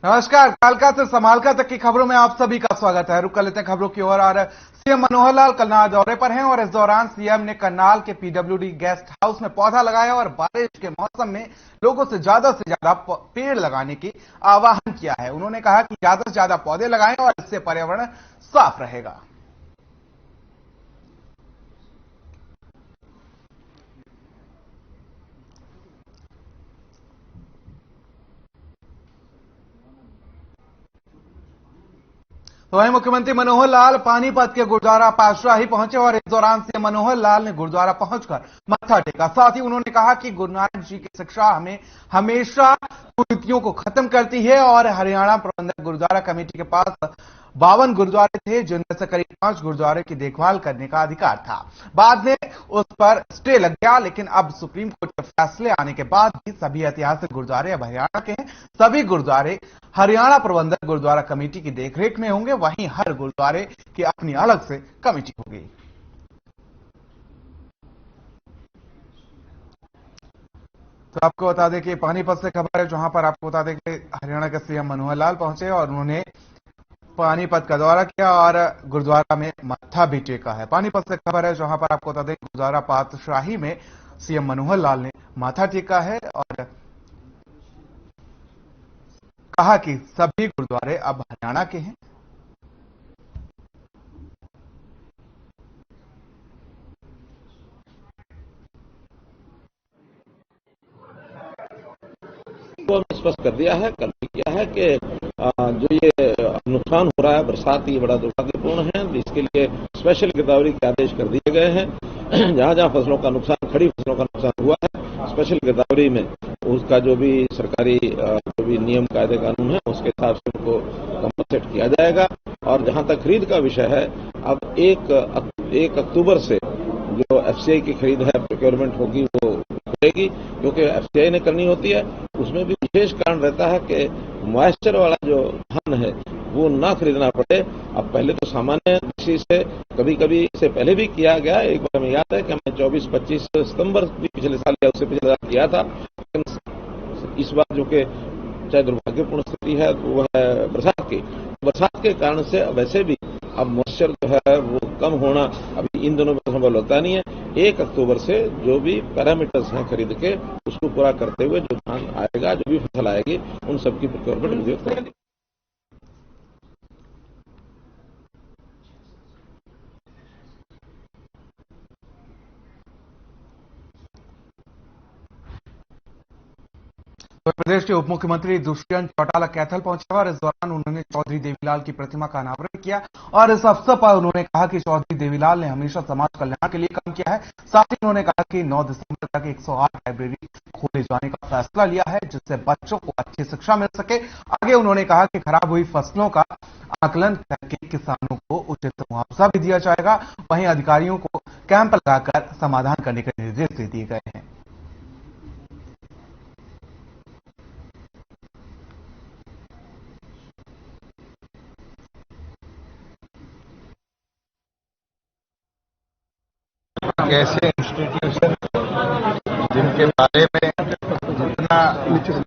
नमस्कार। कालका से समालका तक की खबरों में आप सभी का स्वागत है। रुक कर लेते हैं खबरों की ओर। और सीएम मनोहर लाल करनाल दौरे पर हैं और इस दौरान सीएम ने करनाल के पीडब्ल्यूडी गेस्ट हाउस में पौधा लगाया और बारिश के मौसम में लोगों से ज्यादा पेड़ लगाने की आह्वान किया है। उन्होंने कहा कि ज्यादा से ज्यादा पौधे लगाएं और इससे पर्यावरण साफ रहेगा। तो वहीं मुख्यमंत्री मनोहर लाल पानीपत के गुरुद्वारा पातशाही पहुंचे और इस दौरान सीएम मनोहर लाल ने गुरुद्वारा पहुंचकर मत्था टेका। साथ ही उन्होंने कहा कि गुरु नानक जी की शिक्षा हमें हमेशा कुरीतियों को खत्म करती है और हरियाणा प्रबंधक गुरुद्वारा कमेटी के पास 52 गुरुद्वारे थे, जिनमें से करीब 5 गुरुद्वारे की देखभाल करने का अधिकार था। बाद में उस पर स्टे लग गया, लेकिन अब सुप्रीम कोर्ट के फैसले आने के बाद भी सभी ऐतिहासिक गुरुद्वारे अब हरियाणा के हैं। सभी गुरुद्वारे हरियाणा प्रबंधक गुरुद्वारा कमेटी की देखरेख में होंगे। वहीं हर गुरुद्वारे की अपनी अलग से कमेटी होगी। तो आपको बता दें कि पानीपत से खबर है, जहां पर आपको बता दें कि हरियाणा के सीएम मनोहर लाल पहुंचे और उन्होंने पानीपत का दौरा किया और गुरुद्वारा में मत्था भी टेका है। पानीपत से खबर है, जहां पर आपको बता दें गुरुद्वारा पातशाही में सीएम मनोहर लाल ने माथा टेका है और कहा कि सभी गुरुद्वारे अब हरियाणा के हैं। को हमने स्पष्ट कर दिया है, कल भी किया है कि जो ये नुकसान हो रहा है बरसात, ये बड़ा दुर्भाग्यपूर्ण है। इसके लिए स्पेशल गिरदावरी के आदेश कर दिए गए हैं। जहां जहां फसलों का नुकसान, खड़ी फसलों का नुकसान हुआ है, स्पेशल गिरदावरी में उसका जो भी सरकारी जो भी नियम कायदे कानून है उसके हिसाब से उनको कंपनसेट किया जाएगा। और जहां तक खरीद का विषय है, अब 1 अक्टूबर से जो एफसीआई की खरीद है, प्रोक्योरमेंट होगी, वो करेगी, क्योंकि एफसीआई ने करनी होती है। उसमें भी विशेष कारण रहता है कि मॉइस्चर वाला जो धान है वो ना खरीदना पड़े। अब पहले तो सामान्य कृषि से कभी कभी इससे पहले भी किया गया। एक बार हमें याद है कि हमने 24-25 सितंबर भी पिछले साल या उससे पिछले साल किया था, लेकिन इस बार जो कि चाहे दुर्भाग्यपूर्ण स्थिति है तो वह है बरसात के कारण से वैसे भी अब मॉइस्चर जो है वो कम होना अभी इन दोनों में संभव होता नहीं है। 1 अक्टूबर से जो भी पैरामीटर्स हैं खरीद के उसको पूरा करते हुए जो धान आएगा, जो भी फसल आएगी, उन सबकी प्रोक्योरमेंट विधिवत करेंगे। उत्तर प्रदेश के उप मुख्यमंत्री दुष्यंत चौटाला कैथल पहुंचे और इस दौरान उन्होंने चौधरी देवीलाल की प्रतिमा का अनावरण किया और इस अवसर पर उन्होंने कहा कि चौधरी देवीलाल ने हमेशा समाज कल्याण के लिए काम किया है। साथ ही उन्होंने कहा कि 9 दिसंबर तक 108 लाइब्रेरी खोले जाने का फैसला लिया है, जिससे बच्चों को अच्छी शिक्षा मिल सके। आगे उन्होंने कहा कि खराब हुई फसलों का आकलन करके किसानों को उचित मुआवजा भी दिया जाएगा। वहीं अधिकारियों को कैंप लगाकर समाधान करने के निर्देश दे दिए गए हैं। ऐसे इंस्टीट्यूशन जिनके बारे में जितना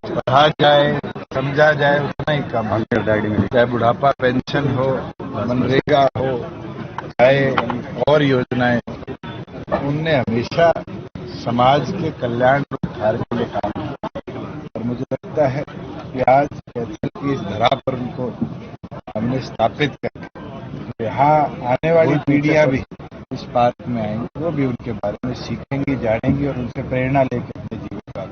पढ़ा जाए, समझा जाए, उतना ही कम है। चाहे बुढ़ापा पेंशन हो, मनरेगा हो, चाहे और योजनाएं, उनने हमेशा समाज के कल्याण और उद्धार के लिए काम किया और मुझे लगता है कि आज कैथल की इस धरा पर उनको हमने स्थापित कर यहाँ आने वाली पीढ़ियां भी इस पार्क में आएंगी, वो भी उनके बारे में सीखेंगी, जानेंगी और उनसे प्रेरणा लेकर अपने जीवन का।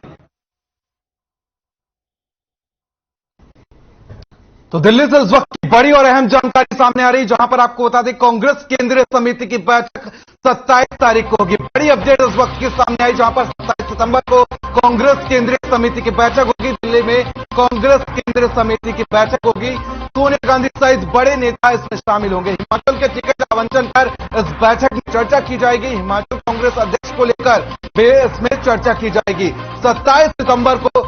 तो दिल्ली से इस वक्त की बड़ी और अहम जानकारी सामने आ रही, जहां पर आपको बता दें कांग्रेस केंद्रीय समिति की बैठक 27 तारीख को होगी। बड़ी अपडेट इस वक्त की सामने आई, जहां पर 27 सितंबर को कांग्रेस केंद्रीय समिति की बैठक होगी। दिल्ली में कांग्रेस केंद्रीय समिति की बैठक होगी। सोनिया गांधी सहित बड़े नेता इसमें शामिल होंगे। हिमाचल के टिकट आवंटन पर इस बैठक में चर्चा की जाएगी। हिमाचल कांग्रेस अध्यक्ष को लेकर भी इसमें चर्चा की जाएगी। 27 सितंबर को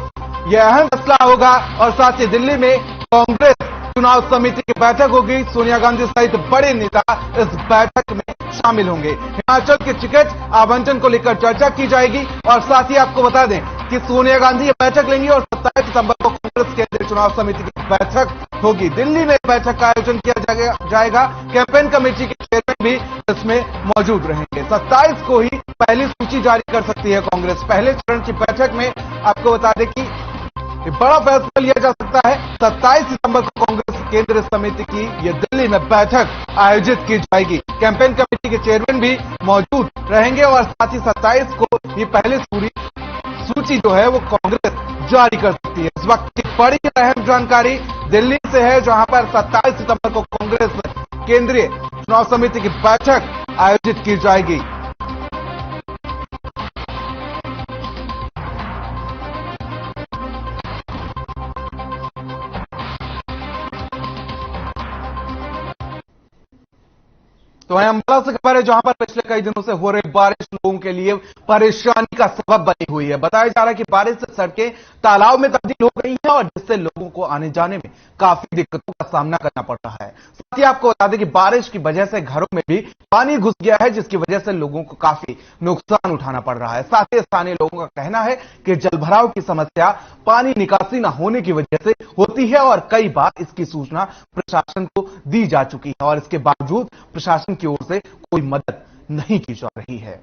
यह अहम फैसला होगा और साथ ही दिल्ली में कांग्रेस चुनाव समिति की बैठक होगी। सोनिया गांधी सहित बड़े नेता इस बैठक में शामिल होंगे। हिमाचल के टिकट आवंटन को लेकर चर्चा की जाएगी और साथ ही आपको बता दें कि सोनिया गांधी ये बैठक लेंगी और 27 सितंबर को कांग्रेस केंद्रीय चुनाव समिति की बैठक होगी। दिल्ली में बैठक का आयोजन किया जाएगा। कैंपेन कमेटी के चेयरमैन भी इसमें मौजूद रहेंगे। 27 को ही पहली सूची जारी कर सकती है कांग्रेस। पहले चरण की बैठक में आपको बता दें कि बड़ा फैसला लिया जा सकता है। 27 सितंबर को कांग्रेस केंद्रीय समिति की ये दिल्ली में बैठक आयोजित की जाएगी। कैंपेन कमेटी के चेयरमैन भी मौजूद रहेंगे और साथ ही 27 को ये पहले सूची जो है वो कांग्रेस जारी कर सकती है। इस वक्त की बड़ी अहम जानकारी दिल्ली से है, जहां पर 27 सितंबर को कांग्रेस केंद्रीय चुनाव समिति की बैठक आयोजित की जाएगी। तो वहीं अंबाला से खबर है, जहां पर पिछले कई दिनों से हो रही बारिश लोगों के लिए परेशानी का सबब बनी हुई है। बताया जा रहा है कि बारिश से सड़कें तालाब में तब्दील हो गई हैं और जिससे लोगों को आने जाने में काफी दिक्कतों का सामना करना पड़ रहा है। साथ ही आपको बता दें कि बारिश की वजह से घरों में भी पानी घुस गया है, जिसकी वजह से लोगों को काफी नुकसान उठाना पड़ रहा है। साथ ही स्थानीय लोगों का कहना है कि जलभराव की समस्या पानी निकासी न होने की वजह से होती है और कई बार इसकी सूचना प्रशासन को दी जा चुकी है और इसके बावजूद प्रशासन की ओर से कोई मदद नहीं की जा रही है।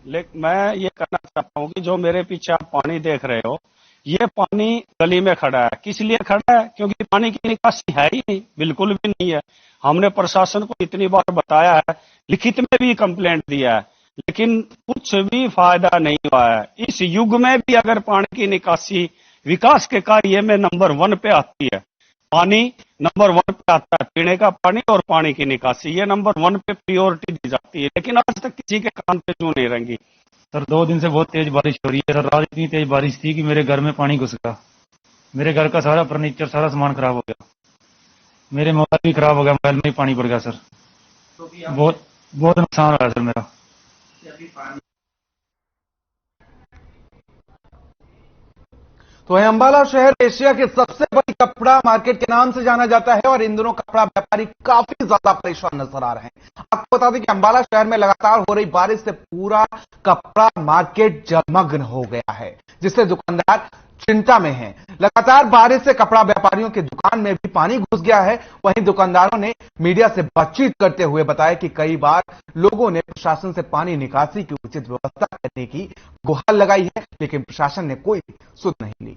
लेकिन मैं ये कहना चाहता हूँ कि जो मेरे पीछे आप पानी देख रहे हो, ये पानी गली में खड़ा है। किस लिए खड़ा है? क्योंकि पानी की निकासी है ही नहीं, बिल्कुल भी नहीं है। हमने प्रशासन को इतनी बार बताया है, लिखित में भी कंप्लेंट दिया है, लेकिन कुछ भी फायदा नहीं हुआ है। इस युग में भी अगर पानी की निकासी विकास के कार्य में नंबर 1 पे आती है, पानी नंबर 1 पे आता है, पीने का पानी और पानी की निकासी, ये नंबर 1 पे प्रायोरिटी दी जाती है, लेकिन आज तक किसी के कान पे क्यों नहीं रेंगी? सर 2 दिन से बहुत तेज बारिश हो रही है सर। रात इतनी तेज बारिश थी कि मेरे घर में पानी घुस गया। मेरे घर का सारा फर्नीचर, सारा सामान खराब हो गया। मेरे मोबाइल भी खराब हो गया, मोबाइल में ही पानी भर गया सर। बहुत नुकसान हुआ सर मेरा। तो अंबाला शहर एशिया के सबसे बड़ी कपड़ा मार्केट के नाम से जाना जाता है और इन दिनों कपड़ा व्यापारी काफी ज्यादा परेशान नजर आ रहे हैं। आपको बता दें कि अंबाला शहर में लगातार हो रही बारिश से पूरा कपड़ा मार्केट जलमग्न हो गया है, जिससे दुकानदार चिंता में हैं। लगातार बारिश से कपड़ा व्यापारियों की दुकान में भी पानी घुस गया है। वहीं दुकानदारों ने मीडिया से बातचीत करते हुए बताया कि कई बार लोगों ने प्रशासन से पानी निकासी की उचित व्यवस्था करने की गुहार लगाई है, लेकिन प्रशासन ने कोई सुध नहीं ली।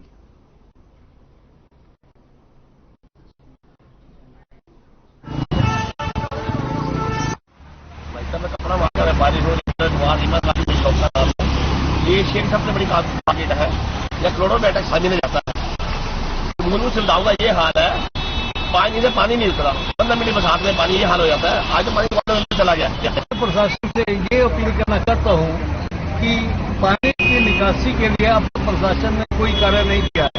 कपड़ा मार्केट है, बारिश हो रही है, ये एशिया की सबसे बड़ी मार्केट है, या करोड़ों बैठक पानी में जाता है। मुलू सुविधाओं का ये हाल है, पानी से पानी नहीं उतरा, 15 मिनट बरसात में पानी ये हाल हो जाता है। आज तो पानी वाटर में चला गया। प्रशासन से ये अपील करना चाहता हूँ कि पानी की निकासी के लिए अब प्रशासन ने कोई कार्य नहीं किया है।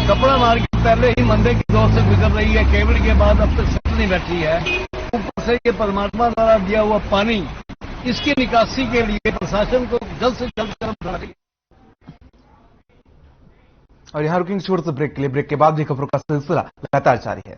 कपड़ा मार्केट पहले ही मंदे की दौर से गुजर रही है, कोविड के बाद अब तक सेट नहीं बैठी है। ऊपर से ये परमात्मा द्वारा दिया हुआ पानी, इसकी निकासी के लिए प्रशासन को जल्द से जल्द कदम उठाना चाहिए। और यहां रुकेंगे छोटे से ब्रेक के लिए। ब्रेक के बाद भी खबरों का सिलसिला लगातार जारी है।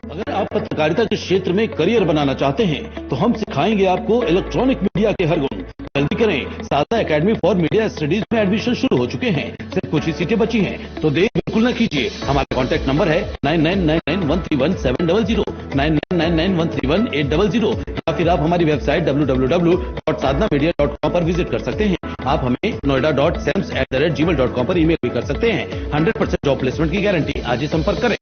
अगर आप पत्रकारिता के क्षेत्र में करियर बनाना चाहते हैं तो हम सिखाएंगे आपको इलेक्ट्रॉनिक मीडिया के हर गुण। जल्दी करें, साधना एकेडमी फॉर मीडिया स्टडीज में एडमिशन शुरू हो चुके हैं। सिर्फ कुछ ही सीटें बची हैं, तो देर बिल्कुल न कीजिए। हमारा कॉन्टैक्ट नंबर है 9999131700, 9999131800, या फिर आप हमारी वेबसाइट www.sadhnamedia.com पर विजिट कर सकते हैं। आप हमें noida.sems@gmail.com पर ईमेल भी कर सकते हैं। 100% जॉब प्लेसमेंट की गारंटी। आज ही संपर्क करें।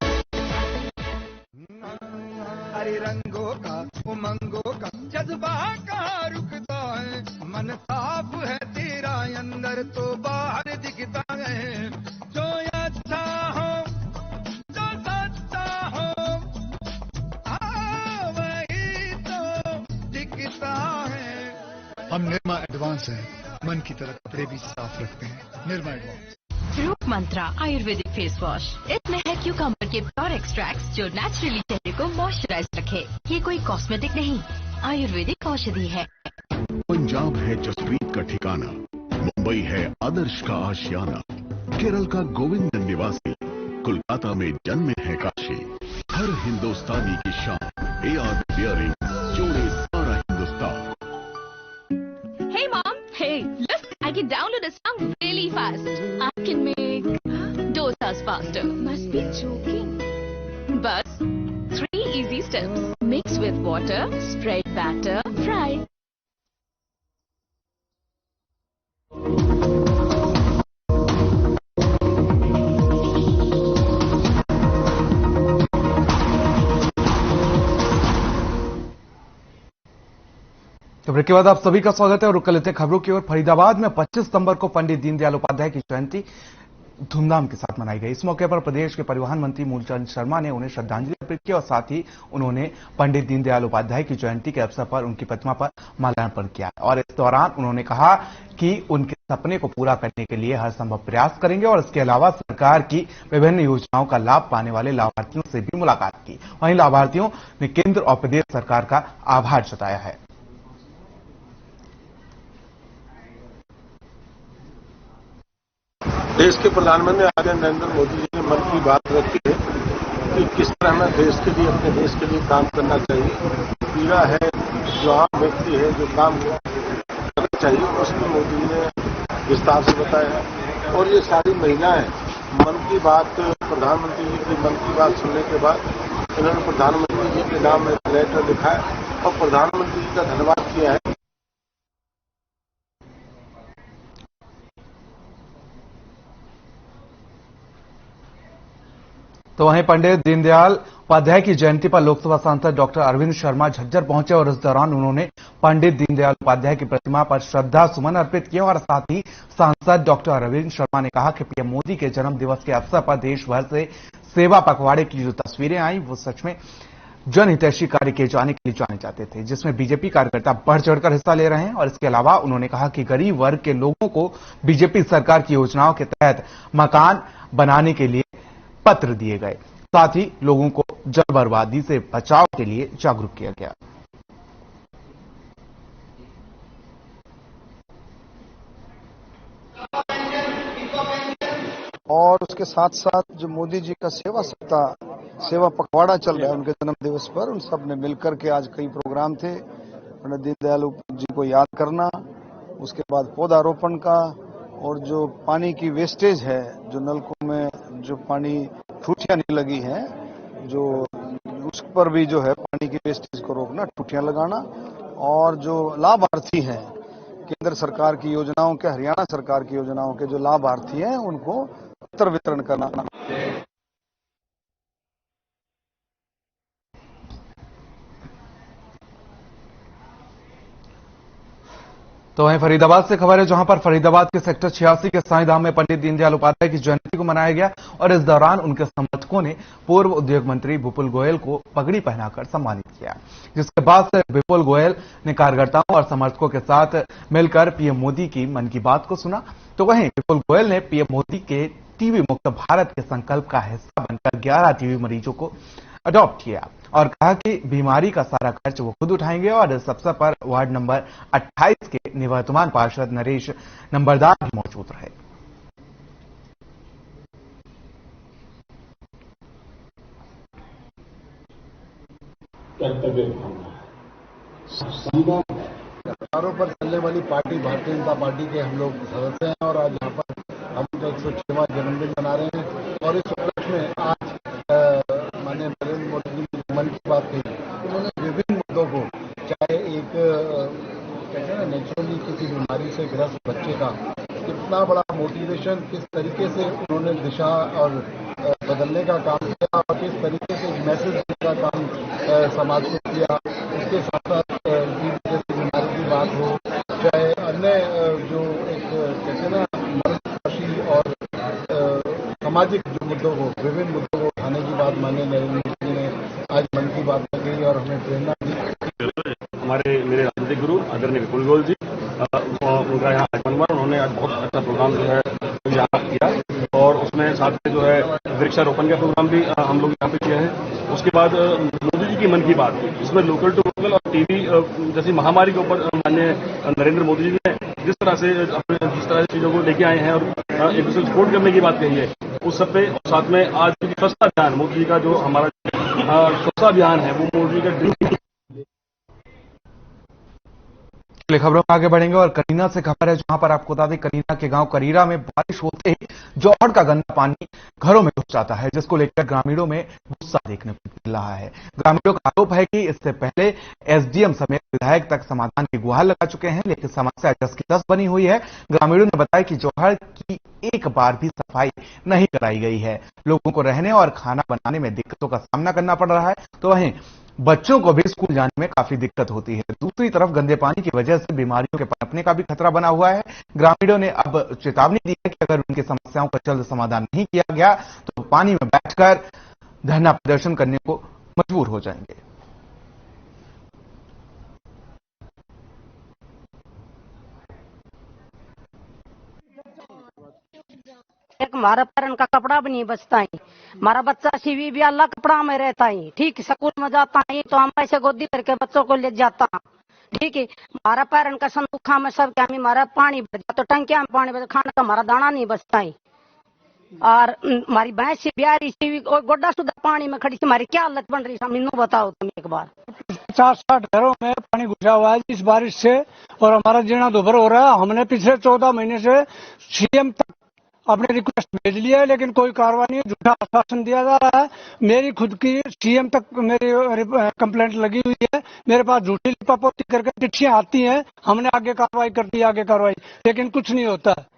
हरे रंगों का उमंगों का जज्बा कहाँ रुकता है, मन साफ है तेरा अंदर तो बाहर दिखता है। जो अच्छा हो, जो सच्चा हो, वही तो दिखता है। हम निर्मा एडवांस हैं, मन की तरह कपड़े भी साफ रखते हैं। निर्मा एडवांस। रूट मंत्रा आयुर्वेदिक फेस वॉश। इसमें है क्यूकम्बर के प्योर एक्सट्रैक्ट्स जो नेचुरली चेहरे को मॉइस्चराइज रखे। ये कोई कॉस्मेटिक नहीं, आयुर्वेदिक औषधि है। पंजाब है जसप्रीत का ठिकाना, मुंबई है आदर्श का आशियाना, केरल का गोविंदन निवासी, कोलकाता में जन्मे है काशी। हर हिंदुस्तानी की शान AR बियरिंग जोड़े सारा Hindustan. Hey mom, hey, look, I can download a song really fast. I can make dosas faster. Must be joking. Bus, 3 easy steps. Mix with water, spread batter, fry. तो ब्रेक के बाद आप सभी का स्वागत है और रुक लेते हैं खबरों की ओर। फरीदाबाद में 25 सितंबर को पंडित दीनदयाल उपाध्याय की जयंती धूमधाम के साथ मनाई गई। इस मौके पर प्रदेश के परिवहन मंत्री मूलचंद शर्मा ने उन्हें श्रद्धांजलि अर्पित की और साथ ही उन्होंने पंडित दीनदयाल उपाध्याय की जयंती के अवसर पर उनकी प्रतिमा पर माल्यार्पण किया और इस दौरान उन्होंने कहा कि उनके सपने को पूरा करने के लिए हर संभव प्रयास करेंगे और इसके अलावा सरकार की विभिन्न योजनाओं का लाभ पाने वाले लाभार्थियों से भी मुलाकात की। वहीं लाभार्थियों ने केंद्र और प्रदेश सरकार का आभार जताया है। देश के प्रधानमंत्री आदरणीय नरेंद्र मोदी जी ने मन की बात रखी है कि किस तरह हमें देश के लिए, अपने देश के लिए काम करना चाहिए। पीड़ा है, जो आम व्यक्ति है, जो काम करना चाहिए, उसमें मोदी जी ने विस्तार से बताया। और ये सारी महिलाएं मन की बात, प्रधानमंत्री जी की मन की बात सुनने के बाद इन्होंने प्रधानमंत्री जी के नाम में लेटर लिखा है और प्रधानमंत्री जी का धन्यवाद किया है। तो वहीं पंडित दीनदयाल उपाध्याय की जयंती पर लोकसभा सांसद डॉक्टर अरविंद शर्मा झज्जर पहुंचे और इस दौरान उन्होंने पंडित दीनदयाल उपाध्याय की प्रतिमा पर श्रद्धा सुमन अर्पित किए और साथ ही सांसद डॉक्टर अरविंद शर्मा ने कहा कि पीएम मोदी के जन्म दिवस के अवसर पर देश भर से सेवा पखवाड़े की जो तस्वीरें आई वो सच में जनहितैषी कार्य किए जाने के लिए जाने जाते थे, जिसमें बीजेपी कार्यकर्ता बढ़ चढ़कर हिस्सा ले रहे हैं। और इसके अलावा उन्होंने कहा कि गरीब वर्ग के लोगों को बीजेपी सरकार की योजनाओं के तहत मकान बनाने के लिए पत्र दिए गए, साथ ही लोगों को जल बर्बादी से बचाव के लिए जागरूक किया गया। और उसके साथ साथ जो मोदी जी का सेवा पखवाड़ा चल रहा है उनके जन्म दिवस पर, उन सब ने मिलकर के आज कई प्रोग्राम थे। पंडित दीनदयाल जी को याद करना, उसके बाद पौधारोपण का, और जो पानी की वेस्टेज है, जो नलकों में जो पानी टूटियां नहीं लगी हैं, जो उस पर भी जो है पानी की वेस्टेज को रोकना, टूटियां लगाना, और जो लाभार्थी हैं केंद्र सरकार की योजनाओं के, हरियाणा सरकार की योजनाओं के जो लाभार्थी हैं उनको पत्र वितरण करना। तो वहीं फरीदाबाद से खबर है, जहां पर फरीदाबाद के सेक्टर 86 के साईधाम में पंडित दीनदयाल उपाध्याय की जयंती को मनाया गया और इस दौरान उनके समर्थकों ने पूर्व उद्योग मंत्री विपुल गोयल को पगड़ी पहनाकर सम्मानित किया, जिसके बाद से विपुल गोयल ने कार्यकर्ताओं और समर्थकों के साथ मिलकर पीएम मोदी की मन की बात को सुना। तो वहीं विपुल गोयल ने पीएम मोदी के टीबी मुक्त भारत के संकल्प का हिस्सा बनकर 11 टीबी मरीजों को अडॉप्ट किया और कहा कि बीमारी का सारा खर्च वो खुद उठाएंगे। और इस अवसर पर वार्ड नंबर 28 के निवर्तमान पार्षद नरेश नंबरदार भी मौजूद रहे। सरकारों पर चलने वाली पार्टी भारतीय जनता पार्टी के हम लोग सदस्य हैं और आज यहाँ पर हम उनका 106वां जन्मदिन मना रहे हैं। और इस उपलक्ष्य में आज माननीय नरेंद्र मोदी जी ने मन की बात कही, उन्होंने विभिन्न मुद्दों को, चाहे एक कहते हैं ना नेचुरली किसी बीमारी से ग्रस्त बच्चे का कितना बड़ा मोटिवेशन, किस तरीके से उन्होंने दिशा और बदलने का काम किया और किस तरीके से मैसेज देने का काम समाज को किया। उसके साथ साथ जैसी बीमारी की बात हो, चाहे अन्य जो एक कहते हैं ना मर्दशाही और सामाजिक जो मुद्दों को, विभिन्न मुद्दों को उठाने की बात माननीय नरेंद्र मोदी जी ने आज मन की बात में कही और हमें प्रेरणा दी। हमारे मेरे राजनीतिक गुरु आदरणीय विपुल गोयल जी, उनका यहाँ आगमन हुआ, उन्होंने आज बहुत अच्छा प्रोग्राम जो है यहाँ किया में साथ में जो है वृक्षारोपण का प्रोग्राम भी हम लोग यहाँ पे किया है। उसके बाद मोदी जी की मन की बात, इसमें लोकल टू लोकल और टीवी जैसी महामारी के ऊपर माननीय नरेंद्र मोदी जी ने जिस तरह से चीजों को लेके आए हैं और एक दूसरे को सपोर्ट करने की बात कही है, उस सब पे साथ में आज स्वच्छता अभियान मोदी जी का जो हमारा स्वच्छता अभियान है वो मोदी जी का ड्रीम। खबरों में आगे बढ़ेंगे और करीना से खबर है, जहां पर आपको बता दें करीना के गांव करीरा में बारिश होते ही जोहड़ का गंदा पानी घरों में घुस जाता है, जिसको लेकर ग्रामीणों में गुस्सा देखने को मिल रहा है। ग्रामीणों का आरोप है कि इससे पहले एसडीएम समेत विधायक तक समाधान की गुहार लगा चुके हैं, लेकिन समस्या जस की तस बनी हुई है। ग्रामीणों ने बताया कि जोहड़ की एक बार भी सफाई नहीं कराई गई है, लोगों को रहने और खाना बनाने में दिक्कतों का सामना करना पड़ रहा है, तो वहीं बच्चों को भी स्कूल जाने में काफी दिक्कत होती है। दूसरी तरफ गंदे पानी की वजह से बीमारियों के पनपने का भी खतरा बना हुआ है। ग्रामीणों ने अब चेतावनी दी है कि अगर उनकी समस्याओं का जल्द समाधान नहीं किया गया तो पानी में बैठकर धरना प्रदर्शन करने को मजबूर हो जाएंगे। एक हमारा पैरन का कपड़ा भी नहीं बचता है, हमारा बच्चा सीवी भी अल्लाह कपड़ा में रहता है, ठीक स्कूल में जाता है तो हम ऐसे गोदी करके बच्चों को ले जाता, ठीक है। हमारा पैरन का संदूखा में सब क्या हमारा पानी भर जाता, तो टंकिया में पानी भर, खाने का हमारा दाना नहीं बचता है। और हमारी भैंस से ब्यारी सीवी गोड्डा सुधा पानी में खड़ी थी, हमारी क्या हालत बन रही है मीनू बताओ तुम एक बार। 50-60 घरों में पानी घुसा हुआ है इस बारिश से और हमारा जीना दुभर हो रहा है। हमने पिछले 14 महीने से सीएम तक अपने रिक्वेस्ट भेज लिया है, लेकिन कोई कार्रवाई नहीं, झूठा आश्वासन दिया जा रहा है। मेरी खुद की सीएम तक मेरी कंप्लेंट लगी हुई है, मेरे पास झूठी लिपापोती करके चिट्ठियां आती हैं, हमने आगे कार्रवाई कर दी, आगे कार्रवाई, लेकिन कुछ नहीं होता है।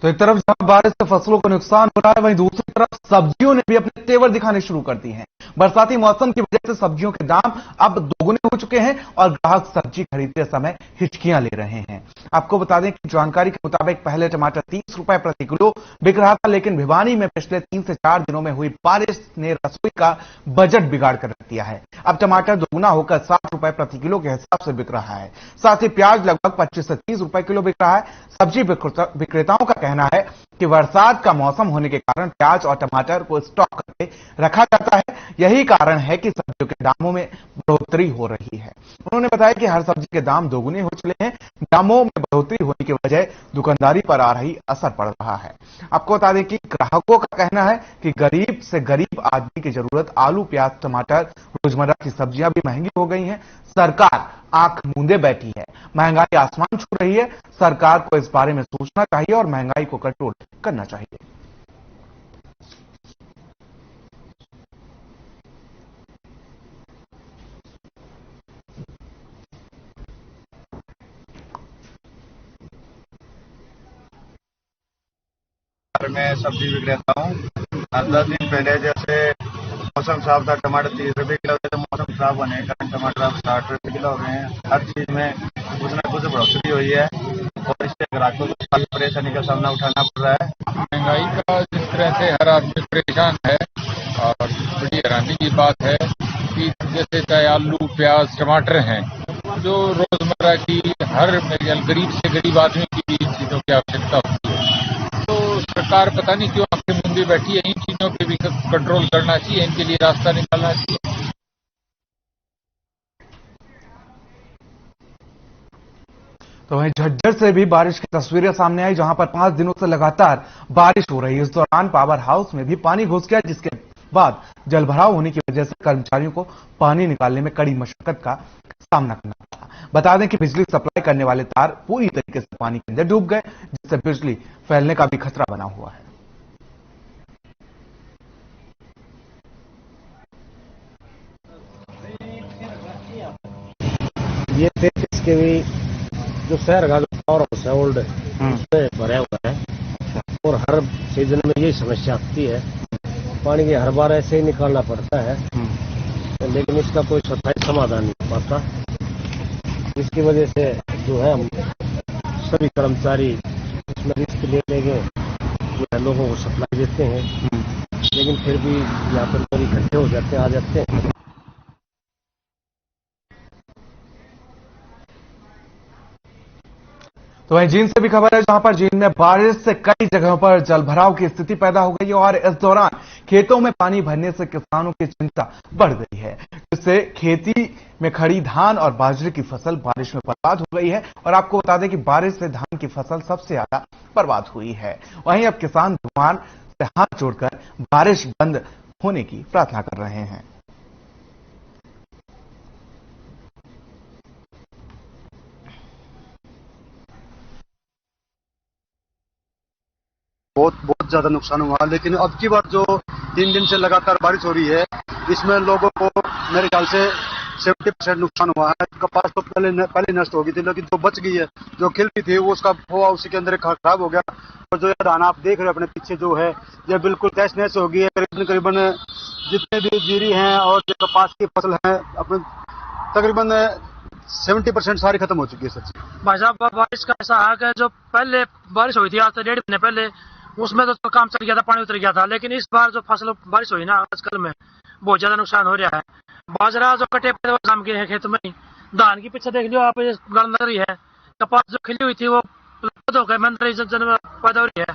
तो एक तरफ जहां बारिश से फसलों को नुकसान हो रहा है, वहीं दूसरी तरफ सब्जियों ने भी अपने तेवर दिखाने शुरू कर दिए हैं। बरसाती मौसम की वजह से सब्जियों के दाम अब दोगुने हो चुके हैं और ग्राहक सब्जी खरीदते समय हिचकियां ले रहे हैं। आपको बता दें कि जानकारी के मुताबिक पहले टमाटर 30 रुपए प्रति किलो बिक रहा था, लेकिन भिवानी में पिछले 3 से 4 दिनों में हुई बारिश ने रसोई का बजट बिगाड़ कर रख दिया है। अब टमाटर दोगुना होकर 60 रुपए प्रति किलो के हिसाब से बिक रहा है। साथ ही प्याज लगभग 25 से 30 रुपए किलो बिक रहा है। सब्जी विक्रेताओं का कहना है कि बरसात का मौसम होने के कारण प्याज और टमाटर को स्टॉक करके रखा जाता है, यही कारण है कि सब्जियों के दामों में बढ़ोतरी हो रही है। उन्होंने बताया कि हर सब्जी के दाम दोगुने हो चले हैं। दामों में बढ़ोतरी होने की वजह दुकानदारी पर आ रही असर पड़ रहा है। आपको बता दें कि ग्राहकों का कहना है कि गरीब से गरीब आदमी की जरूरत आलू, प्याज, टमाटर, रोजमर्रा की सब्जियां भी महंगी हो गई हैं। सरकार आंख मूंदे बैठी है, महंगाई आसमान छू रही है। सरकार को इस बारे में सोचना चाहिए और महंगाई को कंट्रोल करना चाहिए। मैं सब्जी विक्रेता हूँ। 10 दिन पहले जैसे मौसम साफ था, टमाटर 30 रुपए किलो थे, तो मौसम साफ होने के कारण टमाटर अब 60 रुपए किलो हो गए हैं। हर चीज में कुछ न कुछ बढ़ोतरी हुई है और इससे ग्राहकों को काफी परेशानी का सामना उठाना पड़ रहा है। महंगाई का जिस तरह से हर आदमी परेशान है और बड़ी हैरानी की बात है कि जैसे चाहे आलू, प्याज, टमाटर हैं, जो रोजमर्रा की हर गरीब से गरीब आदमी की चीजों की आवश्यकता होती है, तो सरकार पता नहीं क्यों आंखें मूंदी बैठी है। इन चीजों पे भी कंट्रोल करना चाहिए, इनके लिए रास्ता निकालना चाहिए। तो वहीं झज्जर से भी बारिश की तस्वीरें सामने आई, जहां पर 5 दिनों से लगातार बारिश हो रही है। इस दौरान पावर हाउस में भी पानी घुस गया, जिसके बाद जलभराव होने की वजह से कर्मचारियों को पानी निकालने में कड़ी मशक्कत का सामना करना पड़ा। बता दें कि बिजली सप्लाई करने वाले तार पूरी तरीके से पानी के अंदर डूब गए, जिससे बिजली फैलने का भी खतरा बना हुआ है। ये 33 के भी जो शहर का जो पावर हाउस है ओल्ड, उससे भरा हुआ है और हर सीजन में यही समस्या आती है। पानी की हर बार ऐसे ही निकालना पड़ता है, लेकिन इसका कोई स्थायी समाधान नहीं हो पाता। इसकी वजह से जो है हम सभी कर्मचारी इसमें रिस्क ले लेंगे, जो है लोगों को सप्लाई देते हैं, लेकिन फिर भी यहाँ पर लोग इकट्ठे हो जाते हैं, आ जाते हैं। तो वहीं जींद से भी खबर है, जहां पर जींद में बारिश से कई जगहों पर जलभराव की स्थिति पैदा हो गई है और इस दौरान खेतों में पानी भरने से किसानों की चिंता बढ़ गई है, जिससे खेती में खड़ी धान और बाजरे की फसल बारिश में बर्बाद हो गई है। और आपको बता दें कि बारिश से धान की फसल सबसे ज्यादा बर्बाद हुई है। वहीं अब किसान भगवान से हाथ जोड़कर बारिश बंद होने की प्रार्थना कर रहे हैं। बहुत ज्यादा नुकसान हुआ, लेकिन अब की बार जो 3 दिन से लगातार बारिश हो रही है, इसमें लोगों को मेरे ख्याल से 70% नुकसान हुआ है। कपास तो पहले नष्ट हो गई थी, लेकिन जो बच गई है, जो खिलती थी, वो उसका हुआ उसी के अंदर खराब हो गया। और जो धान आप देख रहे हो अपने पीछे जो है, ये बिल्कुल तहस नहस हो गई है। करीबन जितने भी जीरी हैं और जो कपास की फसल है, अपने तकरीबन 70% सारी खत्म हो चुकी है। सच भाई साहब, बारिश का ऐसा है कि जो पहले बारिश हुई थी आज से 1.5 महीने पहले, उसमें तो काम चल गया था, पानी उतर गया था। लेकिन इस बार जो फसल बारिश हुई ना आजकल में, बहुत ज्यादा नुकसान हो रहा है। बाजरा जो कटे पे जाम गए हैं खेत में, धान की पीछे देख लियो आप, गल लग रही है। कपास जो खिली हुई थी वो हो गए, पैदा हो रही है,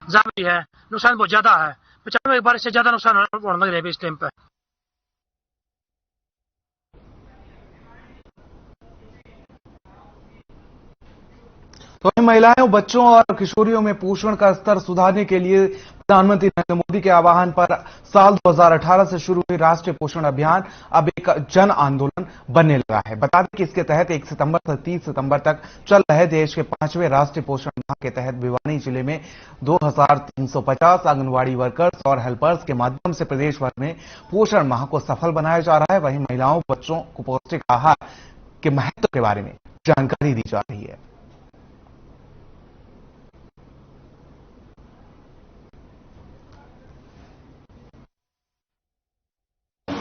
जाम रही है। नुकसान बहुत ज्यादा है। 95 बारिश से ज्यादा नुकसान होने लग रहा है इस टाइम पे। तो महिलाओं, बच्चों और किशोरियों में पोषण का स्तर सुधारने के लिए प्रधानमंत्री नरेंद्र मोदी के आह्वान पर साल 2018 से शुरू हुई राष्ट्रीय पोषण अभियान अब एक जन आंदोलन बनने लगा है। बता दें कि इसके तहत 1 सितंबर से 30 सितंबर तक चल रहे देश के 5वें राष्ट्रीय पोषण माह के तहत भिवानी जिले में 2350 आंगनबाड़ी वर्कर्स और हेल्पर्स के माध्यम से प्रदेश भर में पोषण माह को सफल बनाया जा रहा है। वहीं महिलाओं, बच्चों को पौष्टिक आहार के महत्व के बारे में जानकारी दी जा रही है।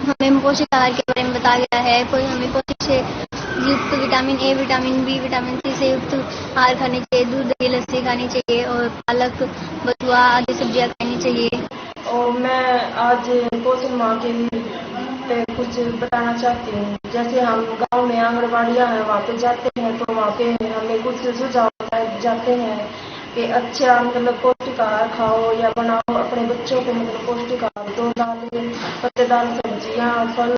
हमें पोषक आहार के बारे में बताया गया है। कोई हमें पौष्टिक से युक्त vitamin A, vitamin B, vitamin C से युक्त आहार खाने चाहिए, दूध, दही, लस्सी खानी चाहिए और पालक, बथुआ आदि सब्जियां खानी चाहिए। और मैं आज पोषण माह के पे कुछ बताना चाहती हूँ। जैसे हम गांव में आंगनबाड़ियाँ हैं, वहाँ पे जाते हैं तो वहाँ पे हमें कुछ सुझाव जाते हैं कि अच्छा मतलब पौष्टिक आहार खाओ या बनाओ अपने बच्चों को, मतलब पौष्टिक आहार दो, दालें, पत्तेदार सब्जियां, फल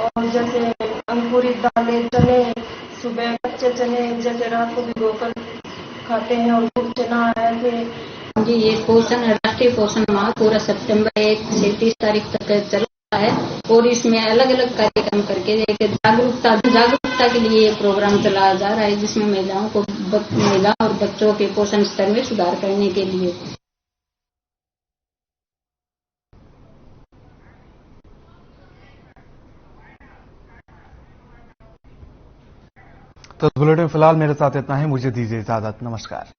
और जैसे अंकुरित दालें, चने, सुबह कच्चे चने जैसे रात को भिगोकर खाते हैं और दूध चना ऐसे। जी, ये पोषण राष्ट्रीय पोषण माह पूरा सितंबर 1 से 30 तारीख तक चल रहा है और इसमें अलग अलग कार्यक्रम करके एक जागरूकता के लिए ये प्रोग्राम चलाया जा रहा है, जिसमें महिला और बच्चों के पोषण स्तर में सुधार करने के लिए। तो बुलेटिन फिलहाल मेरे साथ इतना ही। मुझे दीजिए इजाजत। नमस्कार।